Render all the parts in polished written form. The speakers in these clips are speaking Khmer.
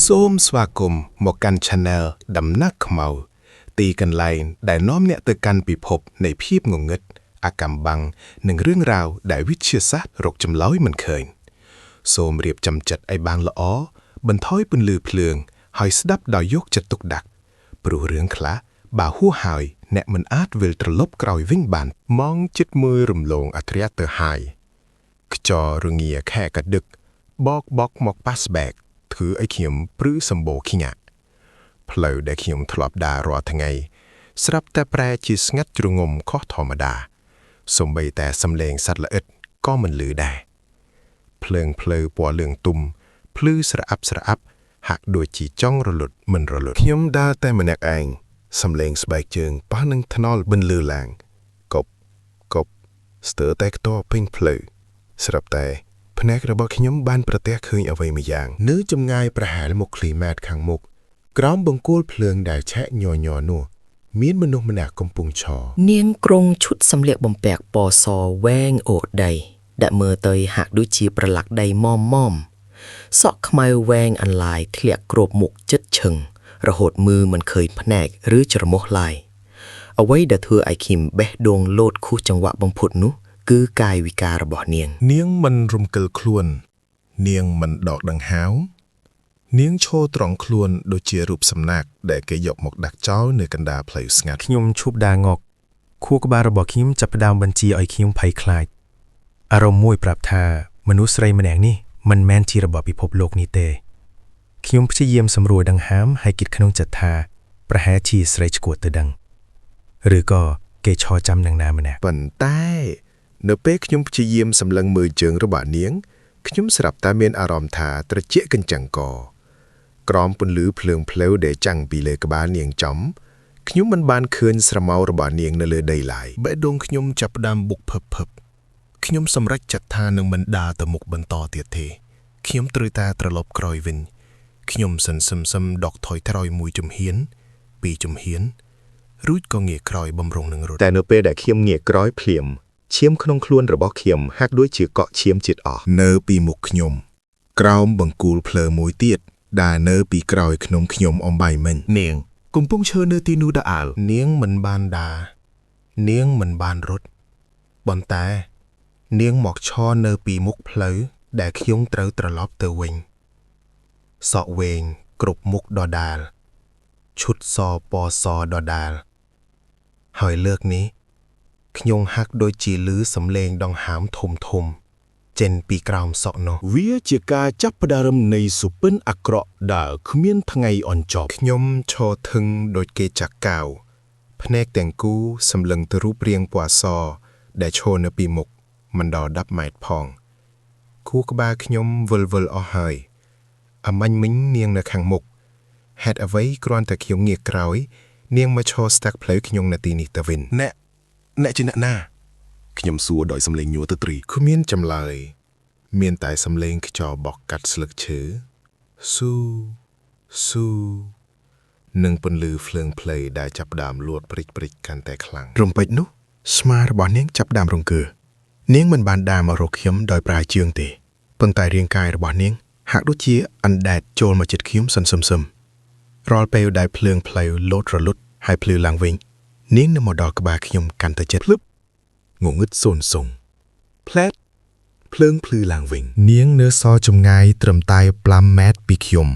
សូមស្វាគមន៍មកកាន់ Channel ដំណាក់ខ្មៅទីកន្លែងដែលនាំអ្នកទៅកាន់ពិភពនៃភាពងងឹតអាកម្មបាំងនិងរឿងរ៉ាវដែលវិទ្យាសាស្ត្ររកចម្លើយមិនឃើញសូមរៀបចំចិត្តឲ្យបានល្អបន្ថយពន្លឺភ្លើងហើយស្ដាប់ដោយយកចិត្តទុកដាក់ព្រោះរឿងខ្លះបើហួសហើយអ្នកមិនអាចវិលត្រឡប់ក្រោយវិញបានម៉ងចិត្តមើលរំលងអត្រាទៅហើយខ្ចររងាខែកដឹកបកមកប៉ាសបែកធ្វើឲ្យខ្ញុំព្រឺសម្បូរខ្ញាក់ផ្លូវដែលខ្ញុំធ្លាប់ដើររាល់ថ្ងៃស្រាប់តែប្រែជាស្ងាត់ជ្រងំខុសធម្មតាសូម្បីតែសំឡេងសត្វល្អិតក៏មិនឮដែរភ្លើងផ្លូវពណ៌លឿងទុំភ្លឺស្រអាប់ហាក់ដូចជាចង់រលត់មិនរលត់ខ្ញុំដើរតែម្នាក់ឯងសំឡេងស្បែកជើងប៉ះនឹងថ្នល់បន្លឺឡើងកប់ស្ទើរតែខ្ទរពេញផ្លូវស្រាប់តែភ្នែករបស់ខ្ញុំបានប្រទះឃើញអ្វីមួយយ៉ាងនៅចម្ងាយប្រហែល1គីឡូម៉ែត្រខាងមុខក្រោមបង្គោលភ្លើងដែលឆែកញ័រនោះមានមនុស្សម្នាក់កំពុងឈរនាងក្រុងឈុតសម្លៀកបំពាក់ពណ៌សវែងអូដីដែលមើលទៅហាក់ដូចជាប្រឡាក់ដីម៉មសក់ខ្មៅវែងអន្លាយធ្លាក់គ្របមុខចិត្តឈឹងរហូតមើលមិនឃើញភ្នែកឬច្រមុះឡើយអ្វីដែលធ្វើឲ្យឃីមបេះដូងលោតខុសចង្វាក់បំផុតនោះគឺកាយវិការរបស់នាងមិនរំកិលខ្លួននាងមិនដកដង្ហើមនាងឈរត្រង់ខ្លួនដូចជារូបសំណាកដែលគេយកមកដាក់ចោលនៅកណ្ដាលផ្លូវស្ងាត់ខ្ញុំឈប់ដើរងក់ខួរក្បាលរបស់ខ្ញុំចាប់ផ្ដើមបញ្ជាឲ្យខ្ញុំភ័យខ្លាចអារម្មណ៍មួយប្រាប់ថាមនុស្សស្រីម្នាក់នេះមិនមែនជារបស់ពិភពលោកនេះទេខ្ញុំព្យាយាមសម្រួលដង្ហើមហើយគិតក្នុងចិត្តថាប្រហែលជាស្រីឈួតទៅដឹងឬក៏គេឈរចាំនឹងណាម្នាក់ប៉ុន្តែនៅពេលខ្ញុំព្យាយាមសម្លឹងមើលជើងរបស់នាងខ្ញុំស្រាប់តែមានអារម្មណ៍ថាត្រជាក់កញ្ចាំងកក្រោមពន្លឺភ្លើងផ្លូវដែលចាំងពីលើក្បាលនាងចំខ្ញុំមិនបានឃើញស្រមោលរបស់នាងនៅលើដីឡើយបេះដូងខ្ញុំចាប់ផ្ដើមបុកភឹបខ្ញុំសម្រេចចិត្តថានឹងមិនដើរទៅមុខបន្តទៀតទេខ្ញុំត្រូវតែត្រឡប់ក្រោយវិញខ្ញុំសន្សឹមដកថយក្រោយមួយជំហានពីរជំហានរួចក៏ងាកក្រោយបំរុងនឹងរត់តែនៅពេលដែលខ្ញុំងាកក្រោយភ្លាមឈាមក្នុងខ្លួនរបស់ខ្ញុំហាក់ដូចជាកក់ឈាមជាតិអស់នៅពីមុខខ្ញុំក្រោមបង្គោលភ្លើងមួយទៀតដែលនៅពីក្រោយខ្ញុំអំបៃមិញនាងកំពុងឈរនៅទីនោះដដែលនាងមិនបានដើរនាងមិនបានរត់ប៉ុន្តែនាងមកឈរនៅពីមុខផ្លូវដែលខ្ញុំត្រូវត្រឡប់ទៅវិញសក់វែងគ្រប់មុខដដែលឈុតសពណ៌សដដែលហើយលើកនេះខ្ញុំហាក់ដូចជាឮសំឡេងដង្ហើមធំចេញពីក្រោមសក់នោះវាជាការចាប់ផ្ដើមនៃសុពិនអាក្រក់ដែលគ្មានថ្ងៃអន់ចប់ខ្ញុំឈរធឹងដូចគេចាក់កៅភ្នែកទាំងគូសម្លឹងទៅរូបរាងពណ៌សដែលឈរនៅពីមុខមិនដល់10ម៉ែត្រផងខួរក្បាលខ្ញុំវិលអស់ហើយអាម៉ាញ់មិញនាងនៅខាងមុខហេតុអ្វីគ្រាន់តែខ្ញុំងាកក្រោយនាងមកឈរស្ទាក់ផ្លូវខ្ញុំនៅទីនេះទៅវិញអ្នកជាអ្នកណាខ្ញុំសួរដោយសំឡេងញ័រទៅត្រីគ្មានចម្លើយមានតែសំឡេងខ្យល់បក់កាត់ស្លឹកឈើស៊ូនិងពន្លឺភ្លើងផ្លូវដែលចាប់ផ្ដើមលួតព្រិចកាន់តែខ្លាំងរំពេចនោះស្មារបស់នាងចាប់ផ្ដើមរង្គើនាងមិនបានដើរមករកខ្ញុំដោយប្រើជើងទេប៉ុន្តែរាងកាយរបស់នាងហាក់ដូចជាអណ្ដែតចូលមកជិតខ្ញុំសឹមរាល់ពេលដែលភ្លើងផ្លូវលោតរលត់ហើយភ្លឺឡើងវិញនាងនៅមកដល់ក្បាលខ្ញុំកាន់តែជិតភ្លឹបងងឹតសូនសុងផ្លែតភ្លើងភ្លឺឡើងវិញនាងនៅសល់ចម្ងាយត្រឹមតែ5ម៉ែត្រពីខ្ញុំ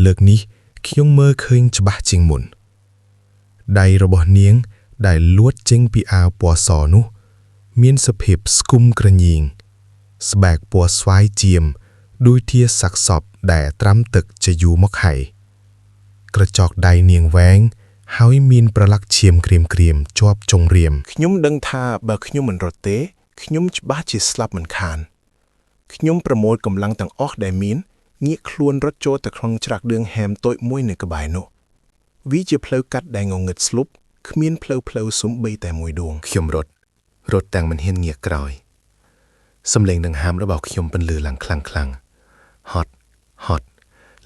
លើកនេះខ្ញុំមើលឃើញច្បាស់ជាងមុនដៃរបស់នាងដែលលួតចេញពីអាវពណ៌សនោះមានសភាពស្គុំក្រញៀងស្បែកពណ៌ស្វាយជាមដូចជាសាកសពដែលត្រាំទឹកជាយូរមកហើយក្រចកដៃនាងវែងហើយមានប្រឡាក់ឈាមក្រៀមជាប់ចុងរៀមខ្ញុំដឹងថាបើខ្ញុំមិនរត់ទេខ្ញុំច្បាស់ជាស្លាប់មិនខានខ្ញុំប្រមូលកម្លាំងទាំងអស់ដែលមានងាកខ្លួនរត់ចូលទៅក្នុងច្រាក់ដឿងហែមតូចមួយនៅក្បែរនោះវាជាផ្លូវកាត់ដែលងងឹតស្លុបគ្មានផ្លូវសំបីតែមួយដួងខ្ញុំរត់ទាំងមិនហ៊ានងាកក្រោយសំឡេងដង្ហើមរបស់ខ្ញុំពន្លឺឡើងខ្លាំងហត់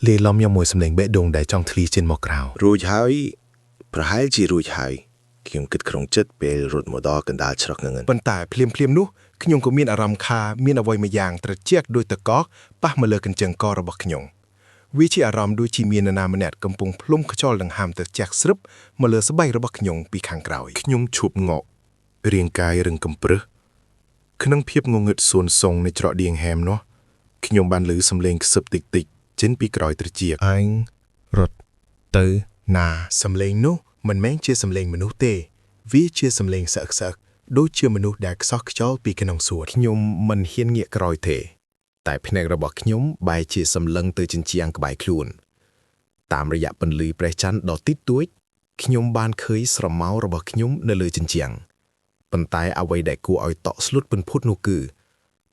លាយឡំយ៉ាងមួយសំឡេងបេះដូងដែលចង់ធ្លាចេញមកក្រៅរួចហើយប្រហែលជារួចហើយខ្ញុំគិតក្នុងចិត្តពេលរត់មកដល់កណ្ដាលច្រកងងឹតប៉ុន្តែភ្លាមនោះ ខ្ញុំក៏មានអារម្មណ៍ថាមានអ្វីមួយយ៉ាងត្រជាក់ដោយតកកប៉ះមកលើកញ្ចឹងករបស់ខ្ញុំវាជាអារម្មណ៍ដូចជាមាននរណាម្នាក់កំពុងផ្លុំខ្យល់ដង្ហើមទៅចាក់ស្រាប់មកលើស្បែករបស់ខ្ញុំពីខាងក្រោយខ្ញុំឈប់ងក់រាងកាយរឹងកំព្រឹសក្នុងភាពងងឹតសួនសុងនៃច្រកឌៀងហែមនោះខ្ញុំបានឮសំឡេងខ្សឹបតិចៗចេញពីក្រោយត្រចៀកអញរត់ទៅណាសំឡេងនោះមិនមែនជាសំឡេងមនុស្សទេវាជាសំឡេងសឹកៗដូចជាមនុស្សដែលខ្សោះខ្យល់ពីក្នុងសួនខ្ញុំមិនហ៊ានងាកក្រោយទេតែភ្នែករបស់ខ្ញុំបែរជាសម្លឹងទៅជញ្ជាំងក្បែរខ្លួនតាមរយៈពន្លឺព្រះច័ន្ទដ៏តិចតួចខ្ញុំបានឃើញស្រមោលរបស់ខ្ញុំនៅលើជញ្ជាំងប៉ុន្តែអ្វីដែលគួរឲ្យតក់ស្លុតពន្ភុតនោះគឺ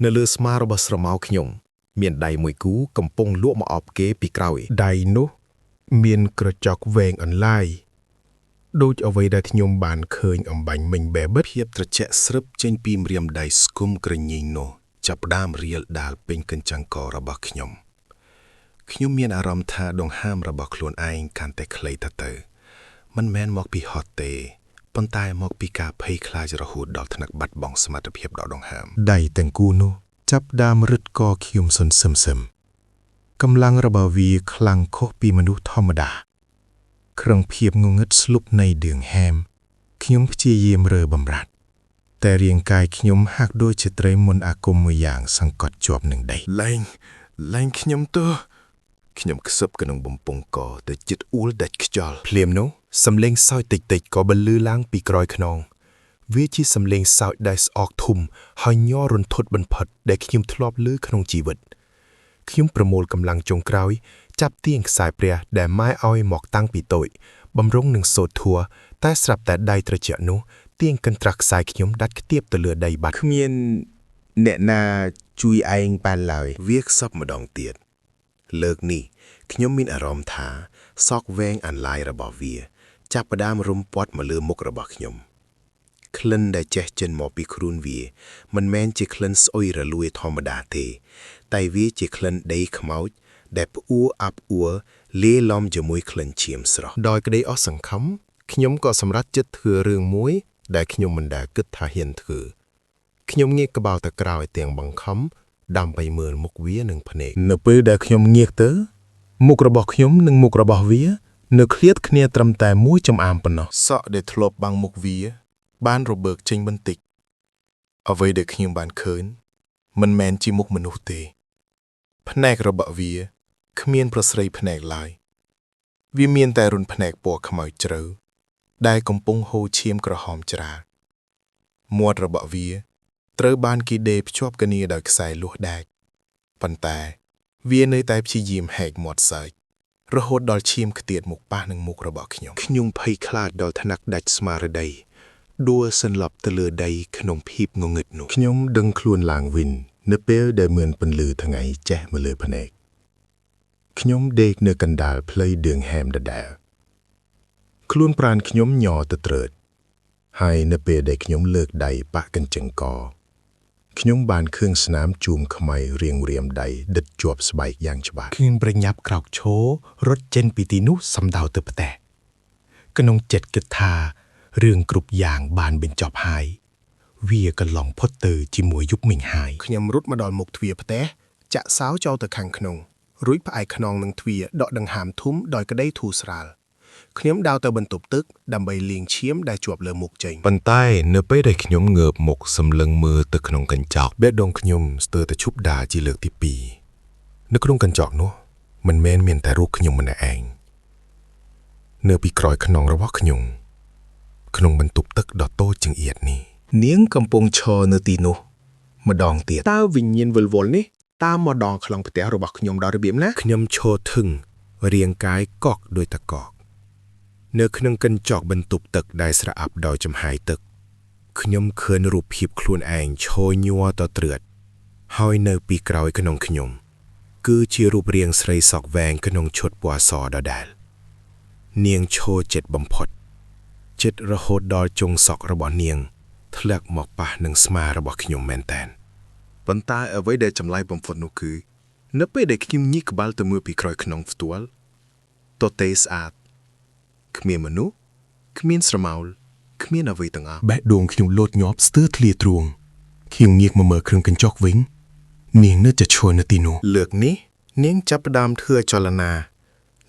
នៅលើស្មារបស់ស្រមោលខ្ញុំមានដៃមួយគូកំពុងលក់មកអបគេពីក្រោយដៃនោះមានក្រចកវែងអន្លាយដូចអ្វីដែលខ្ញុំបានឃើញអំបញ្ញមិញបែបភាពត្រជាក់ស្រិបចេញពីម្រាមដៃស្គមក្រញីងនោះចាប់ផ្ដើមរៀលដាលពេញកញ្ចាំងករបស់ខ្ញុំមានអារម្មណ៍ថាដង្ហើមរបស់ខ្លួនឯងកាន់តែខ្លីទៅមិនមែនមកពីហត់ទេប៉ុន្តែមកពីការភ័យខ្លាចរហូតដល់ថ្នាក់បាត់បង់សមត្ថភាពដកដង្ហើមដៃទាំងគូនោះចាប់ដើមរឹតកខ្ញុំសន្សឹមកម្លាំងរបស់វាខ្លាំងខុសពីមនុស្សធម្មតាក្នុងភាពងងឹតស្លុបនៃដឿងហែមខ្ញុំព្យាយាមរើបំរាត់តែរាងកាយខ្ញុំហាក់ដូចជាត្រីមុនអាគមមួយយ៉ាងសង្កត់ជាប់នឹងដីលែងខ្ញុំទៅខ្ញុំខ្សឹបក្នុងបំពង់កទៅជិតអួលដាច់ខ្យល់ភ្លាមនោះសំឡេងសើចតិចៗក៏បន្លឺឡើងពីក្រោយខ្នងវាជាសំឡេងសើចដែលស្អកធំហើយញ័ររន្ធត់បំផុតដែលខ្ញុំធ្លាប់ឮក្នុងជីវិតខ្ញុំប្រមូលកម្លាំងចុងក្រោយចាប់ទាញខ្សែព្រះដែលម៉ែឲ្យមកតាំងពីតូចបំរុងនឹងសូត្រធัวតែស្រាប់តែដៃត្រជាក់នោះទាញកន្ត្រាស់ខ្សែខ្ញុំដាច់ខ្ទាបទៅលើដីបាត់គ្មានអ្នកណាជួយឯងបានឡើយវាខ្សឹបម្ដងទៀតលើកនេះខ្ញុំមានអារម្មណ៍ថាសក់វែងអានឡាយរបស់វាចាប់ផ្ដើមរុំព័ទ្ធមកលើមុខរបស់ខ្ញុំក្លិនដែលចេះចេញមកពីខ្លួនវាមិនមែនជាក្លិនស្អុយរលួយធម្មតាទេតែវាជាក្លិនដីខ្មោចដែលផ្អួរអាប់អួរលាយឡំជាមួយក្លិនឈាមស្រស់ដោយក្តីអស់សង្ឃឹមខ្ញុំក៏សម្រេចចិត្តធ្វើរឿងមួយដែលខ្ញុំមិនដែលគិតថាហ៊ានធ្វើខ្ញុំងាកក្បាលទៅក្រោយទាំងបង្ខំដើម្បីមើលមុខវានឹងភ្នែកនៅពេលដែលខ្ញុំងាកទៅមុខរបស់ខ្ញុំនិងមុខរបស់វានៅឃ្លាតគ្នាត្រឹមតែមួយចំអាមប៉ុណ្ណោះសក់ដែលធ្លាប់បាំងមុខវាបានរបើកចេញបន្តិចអ្វីដែលខ្ញុំបានឃើញមិនមែនជាមុខមនុស្សទេភ្នែករបស់វាគ្មានប្រស្រីភ្នែកឡើយវាមានតែរុនភ្នែកពណ៌ខ្មៅជ្រៅដែលកំពុងហូរឈាមក្រហមច្រាលមាត់របស់វាត្រូវបានគេដេរភ្ជាប់គ្នាដោយខ្សែលួសដែកប៉ុន្តែវានៅតែព្យាយាមហែកមាត់សើចរហូតដល់ឈាមខ្ទាតមុខប៉ះនឹងមុខរបស់ខ្ញុំភ័យខ្លាចដល់ថ្នាក់ដាច់ស្មារតីដួលសន្លប់ទៅលើដីក្នុងភាពងងឹតនោះខ្ញុំដឹងខ្លួនឡើងវិញនៅពេលដែលមានពន្លឺថ្ងៃចេះមកលើភ្នែកខ្ញុំដេកនៅកណ្ដាលផ្លូវដឿងហែមដដែលខ្លួនប្រាណខ្ញុំញ័រទៅត្រើតហើយនៅពេលដែលខ្ញុំលើកដៃប៉ះកញ្ចឹងកខ្ញុំបានឃើញស្នាមជូមខ្មៅរៀងរាមដៃដិតជាប់ស្បែកយ៉ាងច្បាស់ខ្ញុំប្រញាប់ក្រោកឈររត់ចេញពីទីនោះសំដៅទៅផ្ទះក្នុងចិត្តគិតថារឿងគ្រប់យ៉ាងបានបញ្ចប់ហើយវាកន្លងផុតទៅជាមួយយប់មិញហើយខ្ញុំរត់មកដល់មុខទ្វារផ្ទះចាក់សោចូលទៅខាងក្នុងរួចផ្អែកខ្នងនឹងទ្វារដកដង្ហើមធំដោយក្តីធូរស្រាលខ្ញុំដើរទៅបន្ទប់ទឹកដើម្បីលាងឈាមដែលជាប់លើមុខចេញប៉ុន្តែនៅពេលដែលខ្ញុំងើបមុខសម្លឹងមើលទៅក្នុងកញ្ចក់បេះដូងខ្ញុំស្ទើរតែឈប់ដាល់ជាលើកទី2នៅក្នុងកញ្ចក់នោះមិនមែនមានតែរូបខ្ញុំម្នាក់ឯងនៅពីក្រោយខ្នងរបស់ខ្ញុំក្នុងបន្ទប់ទឹកដ៏តូចចង្អៀតនេះនាងកំពុងឈរនៅទីនោះម្ដងទៀតតើវិញ្ញាណវិលវល់នេះតាមមកដល់ក្នុងផ្ទះរបស់ខ្ញុំដល់របៀបណាខ្ញុំឈរធឹងរាងកាយកកដោយតកកនៅក្នុងកញ្ចក់បន្ទប់ទឹកដែលស្រអាប់ដោយចំហាយទឹកខ្ញុំឃើញរូបភាពខ្លួនឯងឈរញ័រទៅត្រើតហើយនៅពីក្រោយក្នុងខ្ញុំគឺជារូបរាងស្រីសក់វែងក្នុងឈុតពណ៌សដដែលនាងឈរជិតបំផុតជិតរហូតដល់ចុងសក់របស់នាងធ្លាក់មកប៉ះនឹងស្មារបស់ខ្ញុំមែនទែនប៉ុន្តែអ្វីដែលចម្លែកបំផុតនោះគឺនៅពេលដែលខ្ញុំញីក្បាលទៅមើលពីក្រោយខ្នងផ្ទាល់ទទេស្អាតគ្មានមនុស្សគ្មានស្រមោលគ្មានអ្វីទាំងអស់បេះដូងខ្ញុំលោតញាប់ស្ទើរធ្លាទ្រូង ខ្ញុំងាកមកមើលគ្រឿងកញ្ចក់វិញនាងនៅតែឈរនៅទីនោះ លើកនេះនាងចាប់ផ្ដើមធ្វើចលនា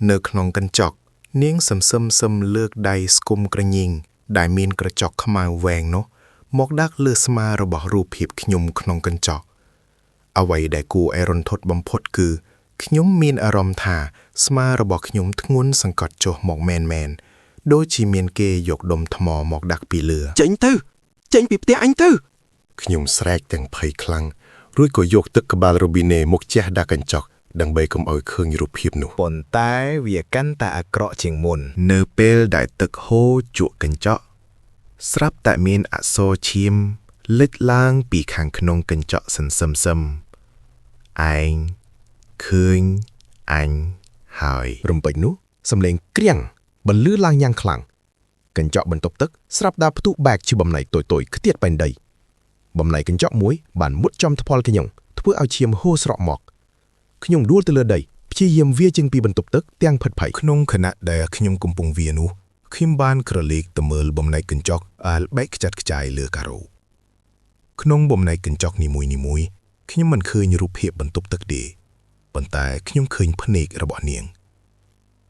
នៅក្នុងកញ្ចក់នាងសឹមលើកដៃស្គុំក្រញីងដែលមានក្រចកខ្មៅវែងនោះមកដាក់លើស្មារបស់រូបភាពខ្ញុំក្នុងកញ្ចក់អ្វីដែលគួរឲ្យរន្ធត់បំផុតគឺខ្ញុំមានអារម្មណ៍ថាស្មារបស់ខ្ញុំធ្ងន់សង្កត់ចុះមកមែនដូចជាមានគេយកដុំថ្មមកដាក់ពីលើ ចេញពីផ្ទះអញទៅ ខ្ញុំស្រែកទាំងភ័យខ្លាំងរួចក៏យកទឹកក្បាលរ៉ូប៊ីណេមកជះដាក់កញ្ចក់ដើម្បីកុំឲ្យឃើញរូបភាពនោះប៉ុន្តែវាកាន់តែអាក្រក់ជាងមុននៅពេលដែលទឹកហូរជក់កញ្ចក់ស្រាប់តែមានអក្សរឈាមលេចឡើងពីខាងក្នុងកញ្ចក់សន្សឹមឯងឃើញអញហើយរំពេចនោះសំឡេងក្រៀងបន្លឺឡើងយ៉ាងខ្លាំងកញ្ចក់បន្ទប់ទឹកស្រាប់តែផ្ទុះបែកជាបំណែកតូចៗខ្ទាតបែនដីបំណែកកញ្ចក់មួយបានមុតចំថ្ពាល់ខ្ញុំធ្វើឲ្យឈាមហូរស្រក់មកខ្ញុំដួលទៅលើដីព្យាយាមវាចេញពីបន្ទប់ទឹកទាំងផិតភ័យក្នុងខណៈដែលខ្ញុំកំពុងវានោះខ្ញុំបានក្រឡេកទៅមើលបំណែកកញ្ចក់អាលបែកខ្ចាត់ខ្ចាយលើការ៉ូក្នុងបំណែកកញ្ចក់នីមួយៗខ្ញុំមិនឃើញរូបភាពបន្ទប់ទឹកទេប៉ុន្តែខ្ញុំឃើញភ្នែករបស់នាង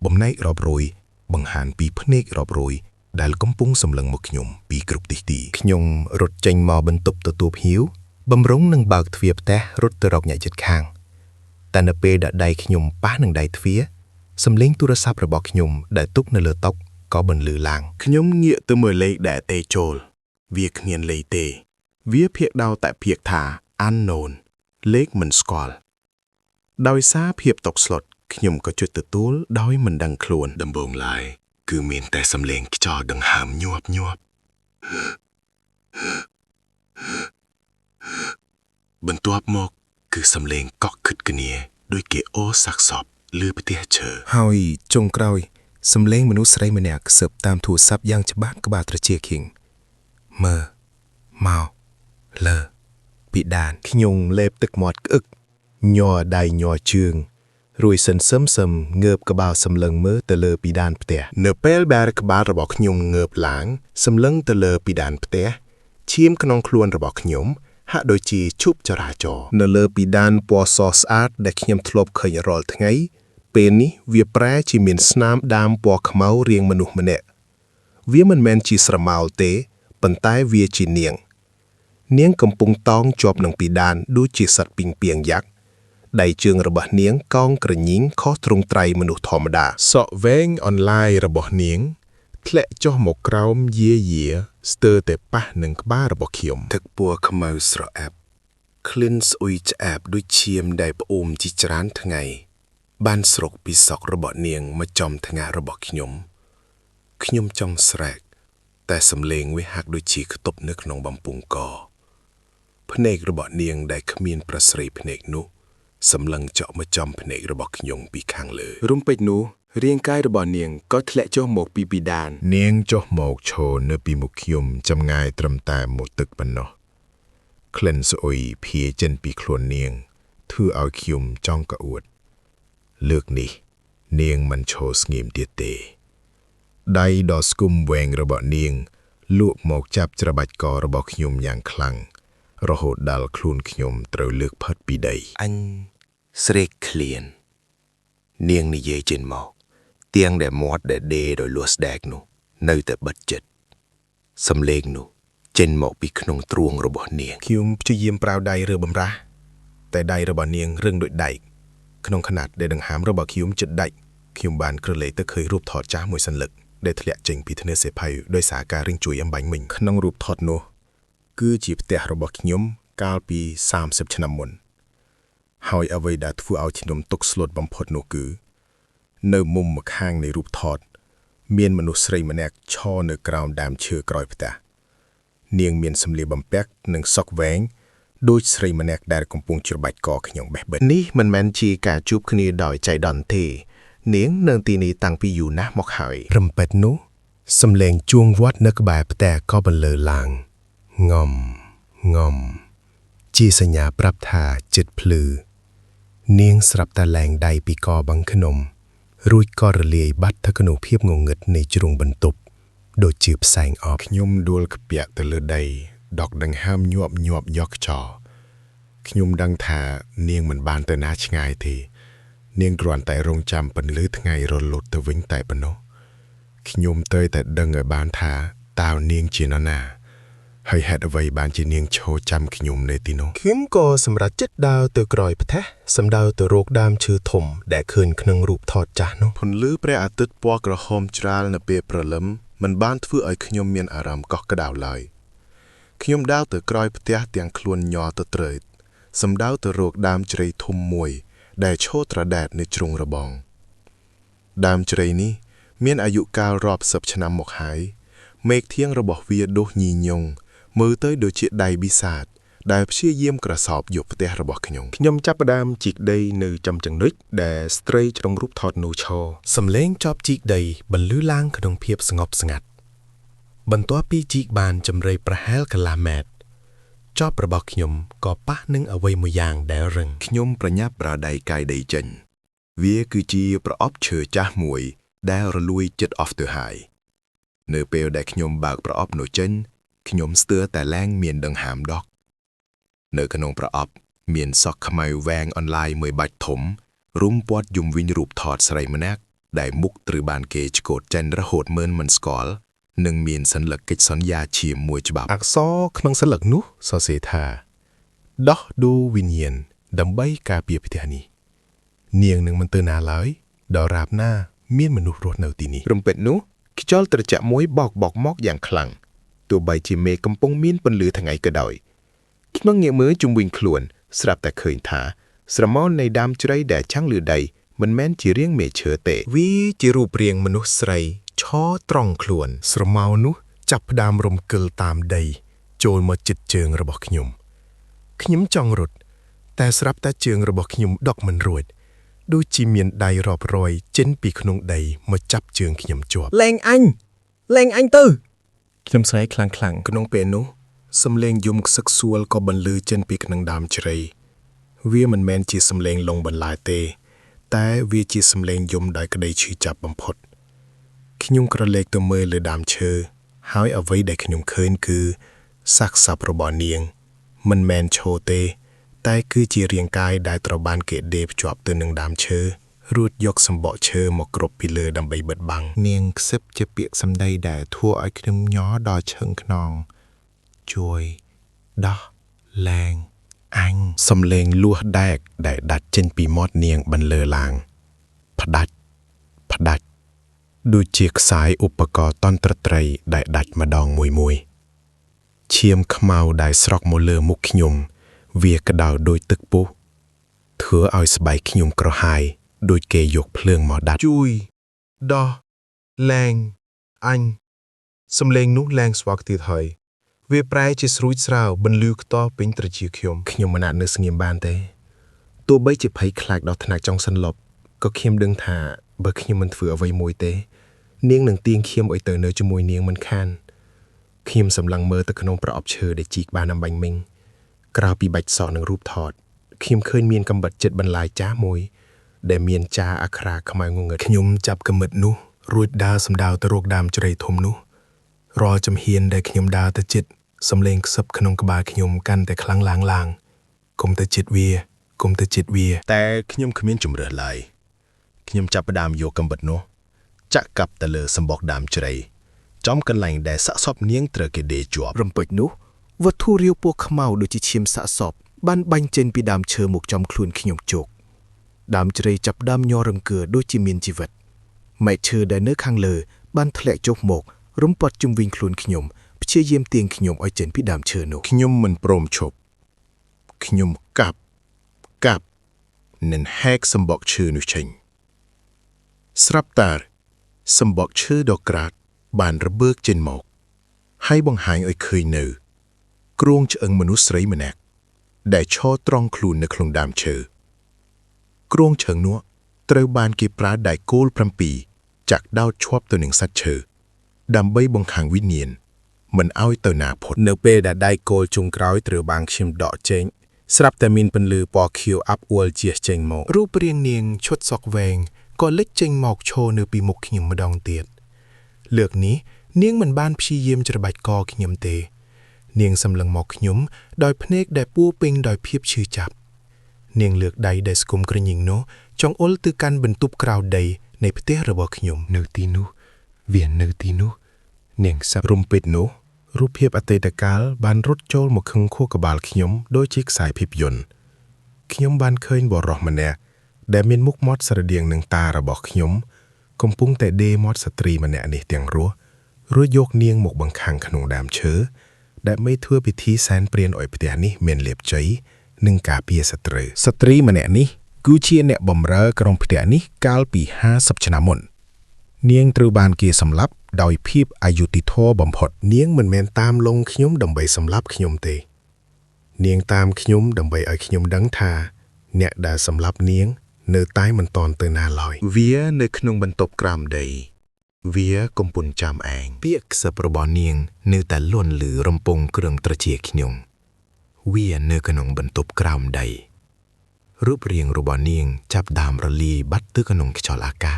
បំណែករាប់រយបង្ហាញពីភ្នែករាប់រយដែលកំពុងសម្លឹងមកខ្ញុំពីគ្រប់ទិសទីខ្ញុំរត់ចេញមកបន្ទប់ទទួលភ្ញៀវបំរុងនឹងបើកទ្វារផ្ទះរត់ទៅរកអ្នកជិតខាងតែនៅពេលដែលដៃខ្ញុំប៉ះនឹងដៃទ្វារសំឡេងទូរស័ព្ទរបស់ខ្ញុំដែលទុកនៅលើតុក៏បន្លឺឡើងខ្ញុំងាកទៅមើលលេខដែលទេចូលវាគ្មានលេខទេវាភាគដោតែភាគថា unknown លេខមិនស្គាល់ដោយសារភាពតក់ស្លុតខ្ញុំក៏ចុចទទួលដោយមិនដឹងខ្លួនដំបូងឡើយគឺមានតែសំឡេងខ្យល់ដង្ហើមញាប់បន្ទាប់មកគឺសំឡេងកក់ខិតគ្នាដោយគេអូសាក់សពលើផ្ទះឈើហើយចុងក្រោយសំឡេងមនុស្សស្រីម្នាក់ខ្សឹបតាមទូរស័ព្ទយ៉ាងច្បាស់ក្បាលត្រចៀកខៀងមើលមកលើពីដានខ្ញុំលេបទឹកមាត់ក្អឹកញ័រដៃញ័រជើងរួយសន្សឹមងើបក្បាលសម្លឹងមើលទៅលើពីដានផ្ទះនៅពេលបែរក្បាលរបស់ខ្ញុំងើបឡើងសម្លឹងទៅលើពីដានផ្ទះឈាមក្នុងខ្លួនរបស់ខ្ញុំហាក់ដូចជាឈប់ចរាចរណ៍នៅលើពីដានពណ៌សស្អាតដែលខ្ញុំធ្លាប់ឃើញរាល់ថ្ងៃពេលនេះវាប្រែជាមានស្នាមដាមពណ៌ខ្មៅរាងមនុស្សម្នាក់វាមិនមែនជាស្រមោលទេប៉ុន្តែវាជានាងកំពុងតោងជាប់នឹងពីដានដូចជាសត្វពីងពាងយ៉ាក់ដៃជើងរបស់នាងកោងក្រញីងខុសទ្រង់ត្រៃមនុស្សធម្មតាសក់វែងអនឡាយរបស់នាងធ្លាក់ចុះមកក្រោមយាស្ទើរតែប៉ះនឹងក្បាលរបស់ខ្ញុំទឹកពណ៌ខ្មៅស្រអាប់ក្លិនស្អុយឆ្អាបដូចឈាមដែលផ្អូមជាច្រើនថ្ងៃបានស្រុកពីសក់របស់នាងមកចំថ្ងាសរបស់ខ្ញុំចង់ស្រែកតែសំឡេងវាហាក់ដូចជាខ្ទប់នៅក្នុងបំពង់កភ្នែករបស់នាងដែលគ្មានប្រស្រីភ្នែកនោះសម្លឹងចក់មកចំភ្នែករបស់ខ្ញុំពីខាងលើរំពេចនោះរាងកាយរបស់នាងក៏ធ្លាក់ចុះមកពីដាននាងចុះមកឈរនៅពីមុខខ្ញុំចម្ងាយត្រឹមតែមួយទឹកប៉ុណ្ណោះក្លិនស្អុយភាយចេញពីខ្លួននាងធ្វើឲ្យខ្ញុំចង់ក្អួតលើកនេះនាងមិនឈរស្ងៀមទៀតទេដៃដ៏ស្គុំវែងរបស់នាងលក់មកចាប់ច្របាច់ករបស់ខ្ញុំយ៉ាងខ្លាំងរហូតដល់ខ្លួនខ្ញុំត្រូវលើកផុតពីដីអញស្រេកឃ្លាននាងនិយាយចេញមកទៀងដែលមាត់ដែលដេដោយលួសស្ដែកនោះនៅតែបិទចិត្តសំឡេងនោះចេញមកពីក្នុងទ្រូងរបស់នាងខ្ញុំព្យាយាមប្រើដៃរើបំរាស់តែដៃរបស់នាងរឹងដូចដែកក្នុងខណៈដែលដង្ហើមរបស់ខ្ញុំជិតដាច់ខ្ញុំបានក្រឡេកទៅឃើញរូបថតចាស់មួយសន្លឹកដែលធ្លាក់ចេញពីធ្នើសេផៅដោយសារការរិញជួយអំបញ្ញមិញក្នុងរូបថតនោះគឺជាផ្ទះរបស់ខ្ញុំកាលពី30ឆ្នាំមុនហើយអ្វីដែលធ្វើឲ្យខ្ញុំទុកស្លុតបំផុតនោះគឺនៅមុំម្ខាងនៃរូបថតមានមនុស្សស្រីម្នាក់ឈរនៅក្រោមដើមឈើក្រោយផ្ទះនាងមានសម្លៀកបំពាក់និងសក់វែងដូចស្រីម្នាក់ដែលកំពុងច្របាច់កខ្ញុំបេះបិទនេះមិនមែនជាការជួបគ្នាដោយចៃដន្យទេនាងនៅទីនេះតាំងពីយូរណាស់មកហើយរំពេចនោះសំឡេងជួងវត្តនៅក្បែរផ្ទះក៏បន្លឺឡើងងំជាសញ្ញាប្រាប់ថាចិត្តភ្លឺនាងស្រាប់តែលែងដៃពីកបឹងខ្ញុំរួចក៏រលាយបាត់ទៅក្នុងភាពងងឹតនៃជ្រុងបន្ទប់ដូចជាផ្សែងអបខ្ញុំដួលខ្ពាក់ទៅលើដី ดอกดังห้ามยวบยอกจอขยุมดังถาเนียงเหมือนบานแต่นาชงายทีเนียงกรอนแต่รงจำเป็นลื้อทั้งไงรนหลุดแต่วิ่งแต่ปนโนขยุมเตยแต่ดังเงยบานถาตาวเนียงจีนนาให้แฮดเอาไว้บานจีเนียงโชจำขยุมในติโนคิมก็สำหรับจิตดาวตัวกรอยพะแทะสำดาวตัวโรคดามชื่อถมแดกคืนคนึงรูปทอดจ้านุ ผลลื้อพระอาทิตย์ปวกระหมจราลในเปรประลมมันบ้านทั่วไอ้ขยุมเมียนอารามก็กระดาวเลยขยุมดาวตัวกรอยพะแทะเตียงคลวนยอตัวเตยสำดาวตัวโรคดามจรีทุมมวยได้โชตระแดดในจรุงระบองดามจรีนี้เมียนอายุกาลรอบสับชนำหมกหายเมฆเที่ยงระบบเวียโดยียงมือเต้ยโดยเจียใดบิศาจได้เชื่อเยี่ยมกระสอบหยบเตะระบบขยงขยมจับประดามจิกใดในจำจังนึกแต่สเตรย์จงรูปถอดนูชอ สำเล้งจอบจีกใดบรรลือล่างขนงเพียบสงบสงัดบรรตัวปีจีกบานจำเรยประแฮลกลาแมดจอบประบอกขยมก็ปะนึงเอาไว้มือยางแดรึงขยมประยับประใดกายใดจันเวียคือจีประอบเชอจ้ามวยได้ระลุยจิตออฟเตอร์ไฮเนื้อเปลได้ขยมบากประอบโนจันขยมสเตือแต่แรงเมียนดังหามดอกเนื้อขนมประอบเมียนซอกขมายแวงออนไลน์มวยบัดถมรุมปวดยุมวิญรูปถอดสไลมนักได้มุกตรือ บานเกจโกดจันระโหดเมินมันสกอลหนึ่งเมียนสันหลักกิจสัญญาเฉียมมวยฉบับอักซอขนงสลักนุสอเสธาดอกดูวิญญาณดำใบกาเปียพิธานีเนียงหนึ่งมันเตือนนาร้อยดอราบหน้าเมียนมนุษย์รถเนาตีนี้รมเป็ดนุคิจอลตระจะมวยบอกมอกอย่างคลังตัวใบจิเมกำปงมีนปนลือทางไงก็ได้คิดว่าเงี้ยมือจุ่มวิงคลวนสลับแต่เคยถาสระมอนในดามจุไรแด่ช่างลือใดมันแม้นจีเรียงเมเชอเตวิจิรูปเรียงมนุษย์ไรช่อตรองคลวนสระเมานุจับดามรมเกลตามใดโจลมาจิตเจิงระบอกขยมจองรถแต่สรับแต่เจิงระบอกขยมดอกมันรวดดูจีเมียนใดรอบรอยเจนปีขนงใดมาจับเจิงขยมจวบแรงอันตื้อขยมใส่คลังขนงเป็นนุสำเลงยุมสักสวลก็บรรลือเจนปีขนังดามเฉยเวียมันแมนจีสำเลงลงบรรลายเตแต่เวียจีสำเลงยุมได้กระไดชีจับบำพดขยุมกระเล็กตัวมือเลยดามเชอหายเอาไว้ได้ขยุมเคินคือสักสับระบอเนียงมันแมนโชเตแต่คือจีเรียงกายได้ตรบานเกตเดบจอบตัวหนึ่งดามเชอรูดยกสมบเชอหมกกรบปีเลอดำใบเบิดบังเนียงเซบจะเปียกสำใดแด่ทั่วไอ้ขยุมย้อดอเชิงขนองจวยดอแรงอังสำเลงลัวแดกได้ดัดเจนปีมอดเนียงบรรเลอลางพดัดดูเจียกสายอุปกรณ์ต้นตระไตรได้ดัดมาดองมวยเชียมขมาวได้สรอกโมเลอมุกขยมเวียกระดาวโดยตึกปุเถือเอาสบายขยมกระหายโดยเกยกเพลิงหมอดัดจุยดอแรงอังสำเลงนุแรงสวักติถอยเวปลายจะสรุยสราวบรรลุกต่อเป็นตระจีขยมมนาเนื้อสงียมบานเตตัวใบจะไผ่คลากดอกถนักจองสันหลบก็เข้มดึงถาเบอร์ขยมมันเฟือไว้มวยเตเนียงหนึ่งเตียงเข้มไอเตอเนื้อจมวยเนียงมันคันเข้มสำลังเมื่อตะขนมประอบเชอได้จีกบานำบังมิงกราวปีใบสอหนึ่งรูปถอดเข้มเคยเมียนกำบัดเจ็ดบรรลายจ้ามวยได้เมียนจ้าอัคราขมายงงเงิดขยมจับกำมัดนุรูดดาวสำดาวตะโรกดามจไรทมนุรอจำเฮียนได้ขยมดาวตะจิตสำเลงซับขนมกบาขยมกันแต่ครั้งลางกลมตะจิตเวียแต่ขยมขมิ้นจุ่มเรือลายขยมจับประดามโยกำบัดโนจะกับตะเลสมบอกดามจไรจอมกันแหล่งได้สะสอบเนียงเตรเกเดจวบรำเปิดนุวัตถุเรียวพวกขมาวโดยจิเชียมสะสอบบ้านบังเจนปีดามเชอหมกจอมคลุนขยมโจกดามจไรจับดามยอรำเกิดโดยจิเมียนจีวัดไม่เชอได้เนื้อข้างเลอบ้านแถลกโจกหมกรำปอดจุ่มวิงคลุนขยมเชื่อเยี่ยมเตียงขยมอ้อยเจนพี่ดามเชอโนขยมมันโปรมฉบขยมกับนั่นแหกสมบอกเชื่อนุชิงสรับตาสมบอกเชื่อดอกกราดบานระเบิกเจนหมอกให้บังหายอ้อยเคยเนือกรวงเชิงมนุษย์ไรมันแอกได้ช่อตรองคลุนในคลงดามเชอกรวงเชิงนัวเตรบานกีปราได้โกลพรำปีจากดาวชวบตัวหนึ่งสัตเชอดำใบบังหางวิเนียนมันเอาเตอหนาพดเนเปได้โกลจุงกร้อยเตรบางชิมดอกเจงสรับแต่มินเป็นลือปอคิวอัพอวลเจียเจงโมรูปเรียงเนียงชดซอกแวงก็เล็กเจงหมอกโชเนปีมุกขยมมาดองเตียดเลือกนี้เนียงมันบ้านพี่เยี่ยมจะระบายกอขยมเต នាងសម្លឹងមកខ្ញុំដោយភ្នែកដែលពួរពេញដោយភាពឈឺចាប់នាងលើកដៃដែលស្គមក្រញីងនោះចង់អុលទៅកាន់បន្ទប់ក្រៅដីនៃផ្ទះរបស់ខ្ញុំនៅទីនោះវានៅទីនោះនាងសាប់រំពេចនោះរូបភាពអតីតកាលបានរត់ចូលមកខឹងខួរក្បាលខ្ញុំដូចជាខ្សែភាពយន្តខ្ញុំបានឃើញបរិសម្នាក់ដែលមានមុខមាត់ស្រដៀងនឹងតារបស់ខ្ញុំកំពុងតែដេរមាត់ស្ត្រីម្នាក់នេះទាំងរស់រួចយកនាងមកបង្ខាំងក្នុងដើមឈើដែលមេធ្វើពិធីសែនព្រានឲ្យផ្ទះនេះមានលាភជ័យនិងការពារសត្រូវស្ត្រីម្នាក់នេះគឺជាអ្នកបម្រើក្រុមផ្ទះនេះកាលពី50ឆ្នាំមុននាងត្រូវបានគេសម្លាប់ដោយភាពអយុត្តិធម៌បំផុតនាងមិនមែនតាមលងខ្ញុំដើម្បីសម្លាប់ខ្ញុំទេនាងតាមខ្ញុំដើម្បីឲ្យខ្ញុំដឹងថាអ្នកដែលសម្លាប់នាងនៅតែមិនទាន់ទៅណាឡើយវានៅក្នុងបន្ទប់ក្រោមដីវាកំពុងចាំឯងពាក្យខ្សឹបរបស់នាងនៅតែលន់លឺរំពងគ្រឿងត្រចៀកខ្ញុំវានៅក្នុងបន្ទប់ក្រោមដីរូបរាងរបស់នាងចាប់ដើមរលាយបាត់ទៅក្នុងខ្យល់អាកាស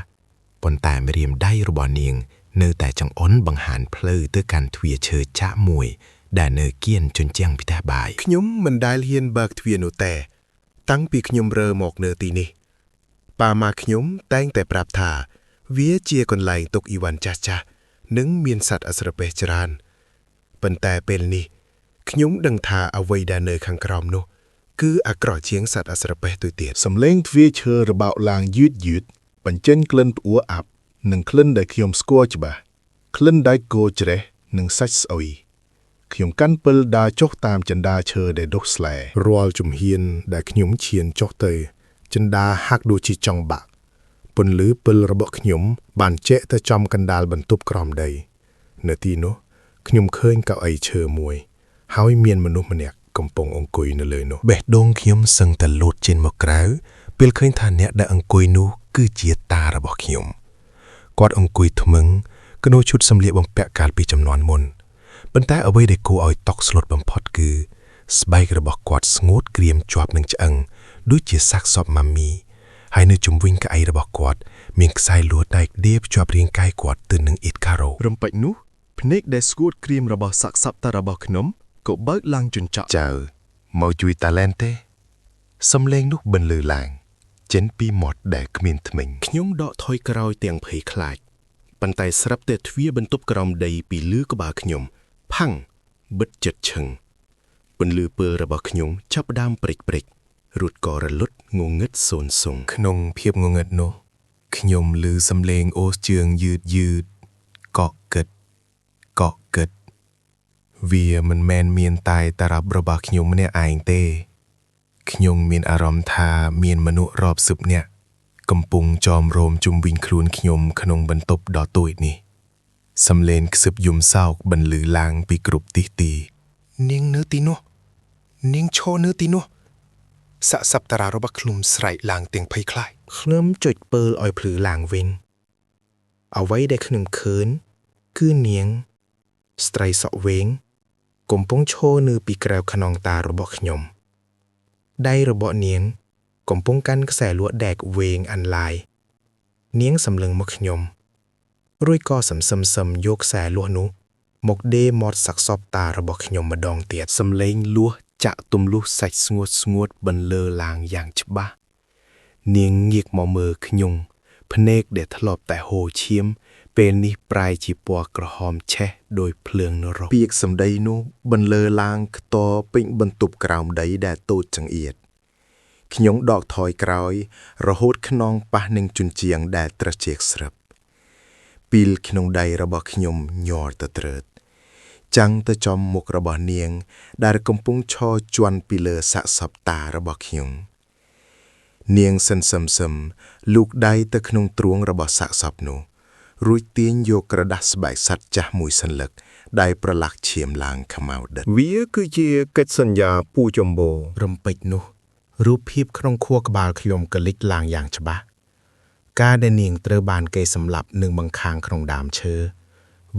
ប៉ុន្តែម្រាមដៃរបស់នាងនៅតែចង្អុនបង្ហាញផ្លូវទៅកាន់ទ្វារឈើចាក់មួយដែលនៅគៀនជញ្ជាំងផ្ទះបាយខ្ញុំមិនដែលហ៊ានបើកទ្វារនោះទេតាំងពីខ្ញុំរើមកនៅទីនេះប៉ាម៉ាខ្ញុំតែងតែប្រាប់ថាវាជាកន្លែងទុកអីវ៉ាន់ចាស់ៗនិងមានសត្វអស្រពេះច្រើនប៉ុន្តែពេលនេះខ្ញុំដឹងថាអ្វីដែលនៅខាងក្រោមនោះគឺអាក្រក់ជាងសត្វអស្រពេះទៅទៀតសំឡេងទ្វារឈើរបោកឡើងយឺតៗបញ្ចេញក្លិនផ្អួរអាប់និងក្លិនដែលខ្ញុំស្គាល់ច្បាស់ក្លិនដែកគោច្រេះនិងសាច់ស្អុយខ្ញុំកាន់ពិលដើរចុះតាមចន្ទាឈើដែលដុះស្លែរាល់ជំហានដែលខ្ញុំឈានចុះទៅចន្ទាហាក់ដូចជាចង់បាក់ពន្លឺពិលរបស់ខ្ញុំបានជែកទៅចំកណ្ដាលបន្ទប់ក្រោមដីនៅទីនោះខ្ញុំឃើញកៅអីឈើមួយហើយមានមនុស្សម្នាក់កំពុងអង្គុយនៅលើនោះបេះដូងខ្ញុំសឹងតែលោតចេញមកក្រៅពេលឃើញថាអ្នកដែលអង្គុយនោះគឺជាតារបស់ខ្ញុំគាត់អង្គុយថ្មឹងកណូឈុតសម្លៀកបំពាក់កាលពីចំនួនមុនប៉ុន្តែអ្វីដែលគួរឲ្យតក់ស្លុតបំផុតគឺស្បែករបស់គាត់ស្ងួតក្រៀមជាប់នឹងឆ្អឹងដូចជាសាកសពម៉ាមីហើយនៅជុំវិញកៅអីរបស់គាត់មានខ្សែលួចដែកដៀបជាប់រាងកាយគាត់ទៅនឹងអ៊ីតការ៉ូរំពេចនោះភ្នែកដែលស្ងួតក្រៀមរបស់សាកសពតារបស់ខ្ញុំក៏បើកឡើងជញ្ចក់ចៅមកជួយតាឡែនទេសំឡេងនោះបន្លឺឡើងចេញពីមាត់ដែលគ្មានធ្មេញខ្ញុំដកថយក្រោយទាំងភ័យខ្លាចប៉ុន្តែស្រាប់តែទ្វារបន្ទប់ក្រោមដីពីលើក្បាលខ្ញុំផាំងបិទជិតឈឹងពន្លឺពើរបស់ខ្ញុំចាប់ផ្ដើមព្រិចរួចក៏រលត់ងងឹតសូនសុងក្នុងភាពងងឹតនោះខ្ញុំឮសំឡេងអូសជើងយឺតកក់កឹតវាមិនមែនមានតែតារាប់របស់ខ្ញុំម្នាក់ឯងទេខ្ញុំមានអារម្មណ៍ថាមានមនុស្សរាប់សិបនាក់កំពុងចោមរោមជុំវិញខ្លួនខ្ញុំក្នុងបន្ទប់ដ៏តូចនេះសំឡេងខ្សឹបយំសោកបន្លឺឡើងពីគ្រប់ទិសទីនាងនៅទីនោះនាងឈរនៅទីនោះសាកសពតារារបស់ខ្ញុំស្រែកឡើងទាំងភ័យខ្លាចខ្ញុំចុចពើឲ្យភ្លឺឡើងវិញអ្វីដែលខ្ញុំឃើញគឺនាងស្ត្រីសក់វែងកំពុងឈរនៅពីក្រៅខ្នងតារបស់ខ្ញុំដៃរបស់នាងកំពុងកាន់ខ្សែលួចដែកវែងអានឡាយនាងសម្លឹងមកខ្ញុំរួចក៏សឹមយកខ្សែលួចនោះមកដេរមាត់សាកសពតារបស់ខ្ញុំម្ដងទៀតសំឡេងលួសចាក់ទម្លុះសាច់ស្ងួតបន្លឺឡើងយ៉ាងច្បាស់នាងងាកមកមើលខ្ញុំភ្នែកដែលធ្លាប់តែហូរឈាមពេលនេះប្រែជាពណ៌ក្រហមឆេះដោយភ្លើងនរកពាក្យសម្ដីនោះបន្លឺឡើងខ្ទរពេញបន្ទប់ក្រោមដីដែលតូចចង្អៀតខ្ញុំដកថយក្រោយរហូតខ្នងប៉ះនឹងជញ្ជាំងដែលត្រជាក់ស្រិបពីលក្នុងដៃរបស់ខ្ញុំញ័រទៅត្រើតចាំងទៅចំមុខរបស់នាងដែលកំពុងឈរជាន់ពីលើសាកសពតារបស់ខ្ញុំនាងសិនសឹមលូកដៃទៅក្នុងទ្រូងរបស់សាកសពនោះរួចទាញយកក្រដាសស្បែកសត្វចាស់មួយសន្លឹកដែលប្រឡាក់ឈាមឡើងខ្មៅដិតវាគឺជាកិច្ចសន្យាពូចំបោរំពេចនោះរូបភាពក្នុងខួរក្បាលខ្ញុំក៏លេចឡើងយ៉ាងច្បាស់ការដែលនាងត្រូវបានគេសម្លាប់នឹងបង្ខាំងក្នុងដើមឈើ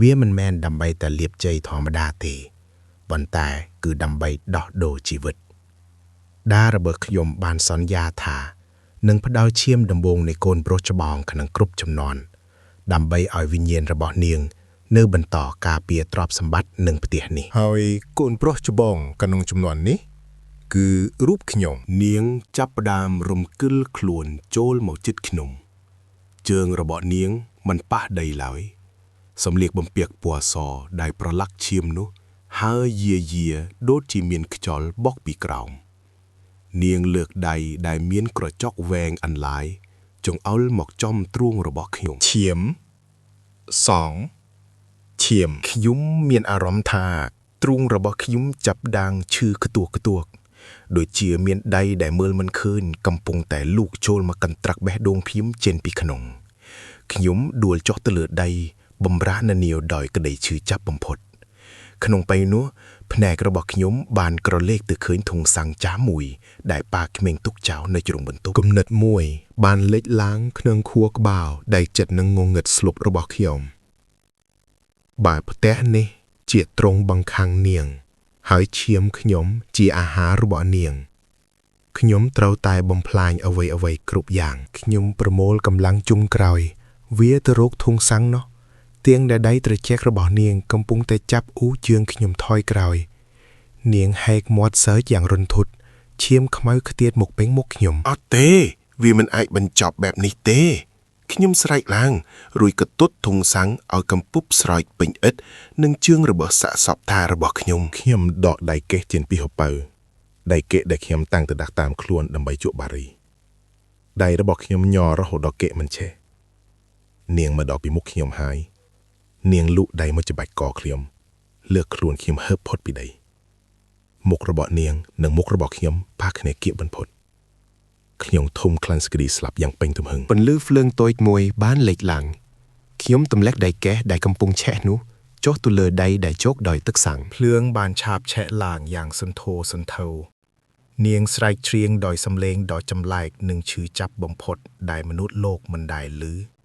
វាមិនមែនដើម្បីតែលាភជ័យធម្មតាទេប៉ុន្តែគឺដើម្បីដោះដូរជីវិតដារបស់ខ្ញុំបានសន្យាថានឹងផ្ដល់ឈាមដំបូងនៃកូនប្រុសច្បងក្នុងគ្រប់ចំនួនដើម្បីឲ្យវិញ្ញាណរបស់នាង នៅបន្តការពារទ្រព្យសម្បត្តិនិងផ្ទះនេះ ហើយកូនប្រុសច្បងក្នុងចំនួននេះគឺរូបខ្ញុំនាងចាប់ផ្ដើមរំកិលខ្លួនចូលមកជិតខ្ញុំជើងរបស់នាងមិនប៉ះដីឡើយសំលៀកបំពាក់ពណ៌សដែលប្រឡាក់ឈាមនោះហើយយាដូចជាមានខ្យល់បក់ពីក្រោមនាងលើកដៃដែលមានក្រចកវែងអន្លាយចង្អុលមកចំទ្រូងរបស់ខ្ញុំឈាមសងឈាមខ្ញុំមានអារម្មណ៍ថាទ្រូងរបស់ខ្ញុំចាប់ដាងឈឺខ្ទួកដូចជាមានដៃដែលមើលមិនឃើញកំពុងតែលូកចូលមកកន្ត្រាក់បេះដូងភ្លាមចេញពីក្នុងខ្ញុំដួលចុះទៅលើដីបំរាស់នានាវដោយក្តីឈឺចាប់បំផុតក្នុងពេលនោះភ្នែករបស់ខ្ញុំបានក្រឡេកទៅឃើញធុងសាំងចាស់មួយដែលប៉ាក្មេងទុកចោលនៅជ្រុងបន្ទប់គំនិតមួយបានលេចឡើងក្នុងខួរក្បាលដែលចិត្តនឹងងងឹតស្លុបរបស់ខ្ញុំបើផ្ទះនេះជាទ្រង់បង្ខាំងនាងហើយឈាមខ្ញុំជាអាហាររបស់នាងខ្ញុំត្រូវតែបំផ្លាញអ្វីគ្រប់យ៉ាងខ្ញុំប្រមូលកម្លាំងជុំក្រោយវាទៅរកធុងសាំងនោះទៀងដែលដៃត្រជាក់របស់នាងកំពុងតែចាប់អ៊ូជើងខ្ញុំថយក្រោយនាងហែកមាត់សើចយ៉ាងរន្ធត់ឈាមខ្មៅខ្ទាតមកពេញមុខខ្ញុំអត់ទេវាមិនអាចបញ្ចប់បែបនេះទេខ្ញុំស្រែកឡើងរួចក៏ទត់ធុងសាំងឲ្យកំពុបស្រោចពេញឥតនឹងជើងរបស់សាកសពតារបស់ខ្ញុំដកដៃកេះចេញពីហូប៉ៅដៃកេះដែលខ្ញុំតាំងទៅដាក់តាមខ្លួនដើម្បីជក់បារីដៃរបស់ខ្ញុំញ័ររហូតដល់កេះមិនឆេះនាងមកដល់ពីមុខខ្ញុំហើយនាងលូកដៃមកច្បាច់កខ្ញុំលើកខ្លួនខ្ញុំហើបផុតពីដីមុខរបស់នាងនិងមុខរបស់ខ្ញុំប៉ះគ្នាគៀបបំផុតខ្ញុំធំខ្លាំងស្គ្រីស្លាប់យ៉ាងពេញទំហឹងពន្លឺភ្លើងតូចមួយបានលេចឡើងខ្ញុំទម្លាក់ដៃកេះដែលកំពុងឆេះនោះចុះទៅលើដៃដែលជោកដោយទឹកសាំងភ្លើងបានឆាបឆេះឡើងយ៉ាងសន្ធោសន្ធៅនាងស្រែកច្រៀងដោយសំឡេងដ៏ចម្លែកនិងឈឺចាប់បំផុតដែលមនុស្សលោកមិនដែលឮ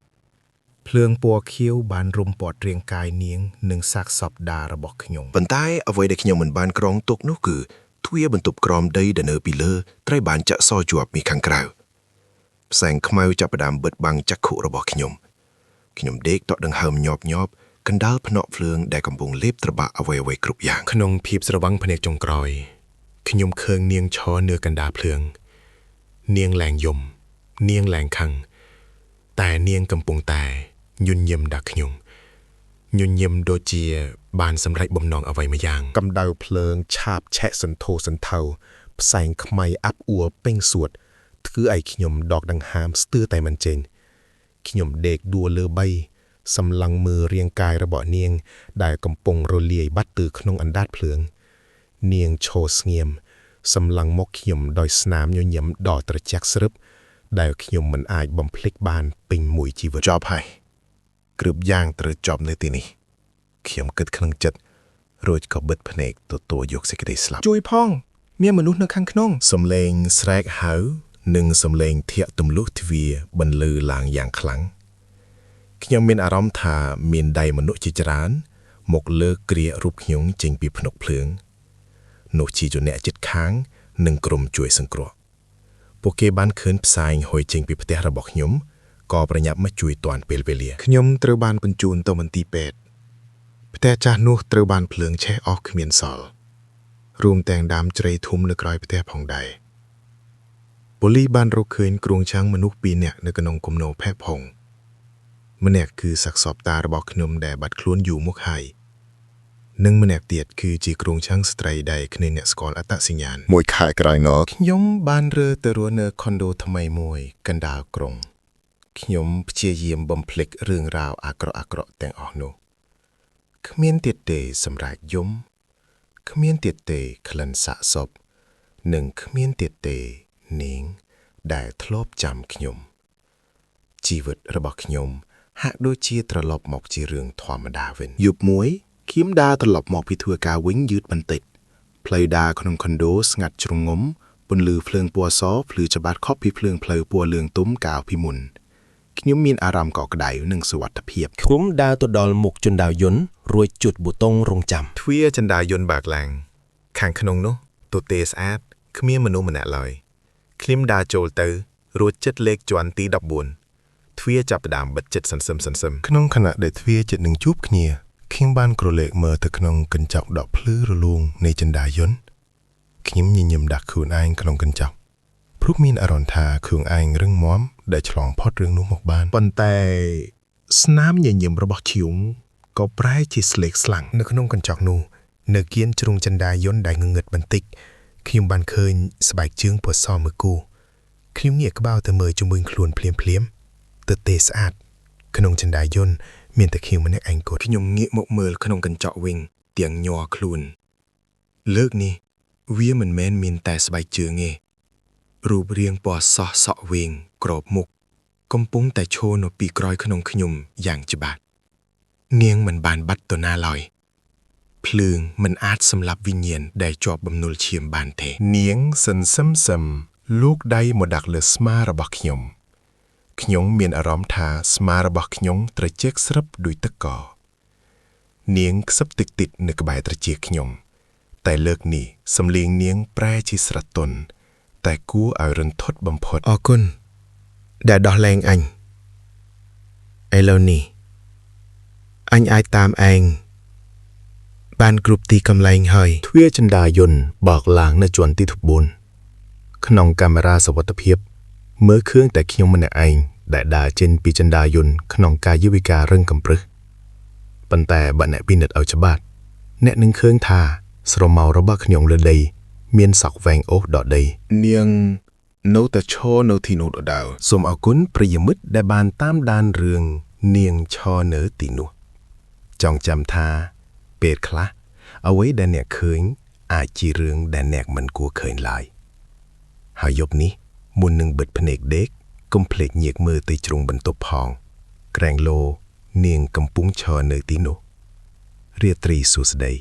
ភ្លើងពណ៌ខៀវបានរុំព័ទ្ធរាងកាយនាងនិងសាកសពដារបស់ខ្ញុំប៉ុន្តែអ្វីដែលខ្ញុំមិនបានក្រងទុកនោះគឺទ្វារបន្ទប់ក្រោមដីដែលនៅពីលើត្រូវបានចាក់សជាប់ពីខាងក្រៅផ្សែងខ្មៅចាប់ផ្ដើមបិទបាំងចក្ខុរបស់ខ្ញុំដេកតក់ដង្ហើមញាប់កណ្ដាលភ្នក់ភ្លើងដែលកំពុងលេបត្របាក់អ្វីគ្រប់យ៉ាងក្នុងភាពស្រវឹងភ្នែកចុងក្រោយខ្ញុំឃើញនាងឈរនៅកណ្ដាលភ្លើងនាងលែងយំនាងលែងខឹងតែនាងកំពុងតែញញឹមដាក់ខ្ញុំញញឹមដូចជាបានសម្រេចបំណងអ្វីមួយយ៉ាងកម្ដៅភ្លើងឆាបឆេះសន្ធោសន្ធៅផ្សែងខ្មៃអាប់អួរពេញសួតធ្វើឲ្យខ្ញុំដកដង្ហើមស្ទើរតែមិនចេញខ្ញុំដេកដួលលើបីសម្លឹងមើលរាងកាយរបស់នាងដែលកំពុងរលាយបាត់ទៅក្នុងអណ្ដាតភ្លើងនាងឈរស្ងៀមសម្លឹងមកខ្ញុំដោយស្នាមញញឹមដ៏ត្រជាក់ស្រឹបដែលខ្ញុំមិនអាចបំភ្លេចបានពេញមួយជីវិតចប់ហើយគ្រប់យ៉ាងត្រូវចប់នៅទីនេះខ្ញុំគិតក្នុងចិត្តរួចក៏បិទភ្នែកទទួលយកសេចក្តីស្លាប់ជួយផងមានមនុស្សនៅខាងក្នុងសំឡេងស្រែកហៅនិងសំឡេងធាក់ទម្លុះទ្វារបន្លឺឡើងយ៉ាងខ្លាំងខ្ញុំមានអារម្មណ៍ថាមានដៃមនុស្សជាច្រើនមកលើកគ្រារូបខ្ញុំចេញពីភ្នក់ភ្លើងនោះជាជនអ្នកជិតខាងនិងក្រុមជួយសង្គ្រោះពួកគេបានឃើញផ្សែងហុយចេញពីផ្ទះរបស់ខ្ញុំក៏ប្រញាប់មកជួយទាន់ពេលវេលាខ្ញុំត្រូវបានបញ្ជូនទៅមន្ទីរពេទ្យផ្ទះចាស់នោះត្រូវបានភ្លើងឆេះអស់គ្មានសល់រួមទាំងដើមជ្រៃធំនៅក្រោយផ្ទះផងដែរប៉ូលីសបានរកឃើញគ្រួងឆាំងមនុស្ស2នាក់នៅក្នុងគំនរផេះផុងម្នាក់គឺសាកសពតារបស់ខ្ញុំដែលបាត់ខ្លួនយូរមកហើយនិងម្នាក់ទៀតគឺជាគ្រួងឆាំងស្ត្រីដែលគ្នាអ្នកស្គាល់អត្តសញ្ញាណមួយខែក្រោយនោះខ្ញុំបានរើទៅរស់នៅខុនដូថ្មីមួយកណ្ដាលក្រុងខ្ញុំព្យាយាមបំភ្លេចរឿងរ៉ាវអាក្រក់ទាំងអស់នោះគ្មានទៀតទេសម្រាប់យំគ្មានទៀតទេក្លិនសាកសពនិងគ្មានទៀតទេនាងដែលធ្លាប់ចាំខ្ញុំជីវិតរបស់ខ្ញុំហាក់ដូចជាត្រឡប់មកជារឿងធម្មតាវិញយប់មួយខ្ញុំដើរត្រឡប់មកពីធ្វើការវិញយឺតបន្តិចផ្លូវដើរក្នុងខុនដូស្ងាត់ជ្រុងងំពន្លឺភ្លើងពណ៌សភ្លឺច្បាស់ខុសពីភ្លើងផ្លូវពណ៌លឿងទុំកាលពីមុនខ្ញុំមានអារម្មណ៍កក់ក្ដៅនិងសុវត្ថិភាពខ្ញុំដើរទៅដល់មុខជណ្ដើរយន្តរួចចុចប៊ូតុងរងចាំទ្វារជណ្ដើរយន្តបើកឡើងខាងក្នុងនោះទទេស្អាតគ្មានមនុស្សម្នាក់ឡើយខ្ញុំដើរចូលទៅរួចចិត្តលេខជាន់ទី14ទ្វារចាប់ផ្ដើមបិទជិតសន្សឹមក្នុងខណៈដែលទ្វារជិតនឹងជួបគ្នា ខ្ញុំបានក្រឡេកមើលទៅក្នុងកញ្ចក់ដកភ្លឺរលោងនៃចិន្តាយន្តខ្ញុំញញឹមដាក់ខ្លួនឯងក្នុងកញ្ចក់ព្រោះមានអារម្មណ៍ថាខ្លួនឯងរឹងមាំដែលឆ្លងផុតរឿងនោះមកបានប៉ុន្តែស្នាមញញឹមរបស់ខ្ញុំក៏ប្រែជាស្លេកស្លាំងនៅក្នុងកញ្ចក់នោះនៅគៀនជ្រុងចិន្តាយន្តដែលងងឹតបន្តិចខ្ញុំបានឃើញស្បែកជើងពណ៌សមួយគូខ្ញុំងាកក្បាលទៅមើលជុំវិញខ្លួនភ្លាមៗទទេស្អាតក្នុងចិន្តាយន្តមានតែខ្ញុំម្នាក់ឯងគត់ខ្ញុំងាកមកមើលក្នុងកញ្ចក់វិញទាំងញ័រខ្លួនលើកនេះវាមិនមែនមានតែស្បែកជើងទេរូបរាងពណ៌សសក់វែងក្របមុខកំពុងតែឈរនៅពីក្រោយក្នុងខ្ញុំយ៉ាងច្បាស់នាងមិនបានបាត់ទៅណាឡើយភ្លើងមិនអាចសម្លាប់វិញ្ញាណដែលជាប់បំណុលឈាមបានទេនាងសិនសឹមលោកដៃមកដាក់លើស្មារបស់ខ្ញុំមានអារម្មណ៍ថាស្មារបស់ខ្ញុំត្រជាក់ស្រិបដូចទឹកកកនាងខ្សឹបតិចនៅក្បែរត្រចៀកខ្ញុំតែលើកនេះសំឡេងនាងប្រែជាស្រទន់តែគួរឲ្យរន្ធត់បំផុតអរគុណដែលដោះលែងអញឥឡូវនេះអញអាចតាមឯងបានគ្រប់ទីកន្លែងហើយទ្វារចិន្តាយន្តបើកឡើងនៅជាន់ទី9ក្នុងកាមេរ៉ាសុវត្ថិភាពមើលឃើញតែខ្ញុំម្នាក់ឯងដែលដើរចេញពីចិន្តាយន្តក្នុងកាយវិការរឹងកំព្រឹសប៉ុន្តែបើអ្នកពិនិត្យឲ្យច្បាស់អ្នកនឹងឃើញថាស្រមោលរបស់ខ្ញុំលើដីមានសក់វែងអូសដកដីនាងនៅតែឈរនៅទីនោះដដែលសូមអរគុណប្រិយមិត្តដែលបានតាមដានរឿងនាងឈរនៅទីនោះចងចាំថាពេលខ្លះអ្វីដែលអ្នកឃើញអាចជារឿងដែលអ្នកមិនគួរឃើញឡើយហើយយប់នេះមុននឹងបិទភ្នែកដេកកុំភ្លេចញៀកមើលទៅជ្រុងបន្ទប់ផងក្រែងលោនាងកំពុងឈរនៅទីនោះរាត្រីសួស្តី